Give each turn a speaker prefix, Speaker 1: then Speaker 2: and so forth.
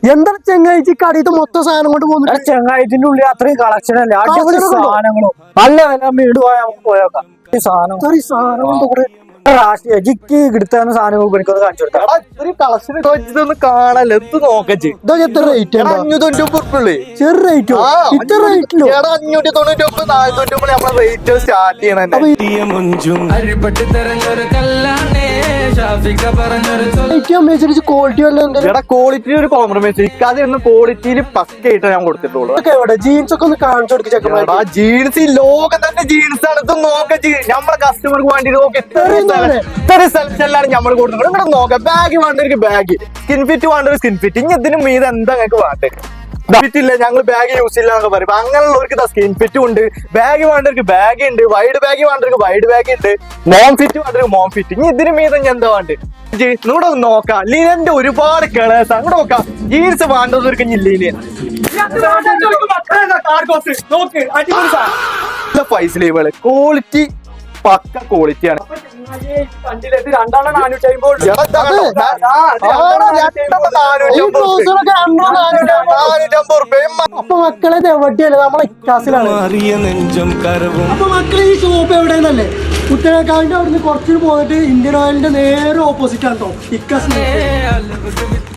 Speaker 1: എന്താണ് ചെങ്ങാഴ്ച കടയിട്ട് മൊത്തം സാധനം കൊണ്ട് പോകുന്നത്?
Speaker 2: ചെങ്ങാഴ്ചന്റെ ഉള്ളിൽ അത്രയും കളക്ഷൻ അല്ലേ, അടിപൊളി സാധനങ്ങളും നല്ല വില വീട് പോയാൽ നമുക്ക് പോയേക്കാം. ഈ സാധനം രാഷ്ട്രീയ ജിക്ക് കിടത്തുന്ന സാധനങ്ങൾ എനിക്കൊന്ന് കാണിച്ചു കൊടുക്കാം.
Speaker 3: കളക്ഷൻ കാണല്ലേ എന്ത് നോക്കച്ച്
Speaker 1: ഇതൊക്കെ എത്ര റേറ്റ്?
Speaker 3: 599
Speaker 1: ചെറിയ റേറ്റോ? ഇത്ര റേറ്റിലോ?
Speaker 3: 599 499 നമ്മളെ റേറ്റ് സ്റ്റാർട്ട് ചെയ്യണേ.
Speaker 1: ക്വാളിറ്റി വല്ല
Speaker 3: ക്വാളിറ്റി ഒരു കോംപ്രമൈസ് ഇക്കാതെ ക്വാളിറ്റിയിൽ പക്കായിട്ട് ഞാൻ കൊടുത്തിട്ടുള്ളൂ.
Speaker 1: ജീൻസ് ഒക്കെ ഒന്ന് കാണിച്ചു കൊടുക്കുക.
Speaker 3: ജീൻസ് ഈ ലോകം തന്നെ ജീൻസ് ആണ്. ഇത് നോക്കി നമ്മളെ കസ്റ്റമർക്ക് വേണ്ടി നോക്കി ഇത്ര സെലക്ഷനിലാണ് നമ്മൾ കൊടുക്കുന്നത്. ഇവിടെ നോക്കാം, ബാഗ് വേണ്ടവർക്ക് ബാഗ്, സ്കിൻ ഫിറ്റ് വേണ്ടവർ സ്കിൻ ഫിറ്റ്. ഇനി ഇതിന് മീത് എന്താ ഞങ്ങൾക്ക് വേണ്ടത്? ഫിറ്റ് ഇല്ല, ഞങ്ങൾ ബാഗ് യൂസ് ഇല്ല എന്നൊക്കെ പറയും. അങ്ങനെയുള്ളവർക്ക് സ്കിൻ ഫിറ്റും ഉണ്ട്, ബാഗ് വേണ്ടവർക്ക് ബാഗ് ഉണ്ട്, വൈഡ് ബാഗ് വേണ്ടവർക്ക് വൈഡ് ബാഗ് ഉണ്ട്, മോം ഫിറ്റ് വേണ്ടവർക്ക് മോം ഫിറ്റ്. ഇനി ഇതിന് മീത് ഞാൻ എന്താ വേണ്ടത്? ഇവിടെ നോക്കാം, ലിനന്റെ ഒരുപാട് കളേഴ്സ് അങ്ങോട്ട് നോക്കാം. ജീൻസ് വേണ്ടവർക്ക് ലിനിയൻ പൈസ ലീവുകള് ക്വാളിറ്റി പക്ക ക്വാളിറ്റിയാണ്.
Speaker 1: അപ്പൊ മക്കളെ എവിടെയല്ലേ? നമ്മളെ ഇക്കാസിലാണ്. അപ്പൊ മക്കളെ ഈ ഷോപ്പ് എവിടെയെന്നല്ലേ? ഉത്തരാഖണ്ഡിന്റെ അവിടുന്ന് കുറച്ചു പോയിട്ട് ഇന്ത്യൻ ഓയിലിന്റെ നേരെ ഓപ്പോസിറ്റ് ആണ് കേട്ടോ ഇക്കാസ്.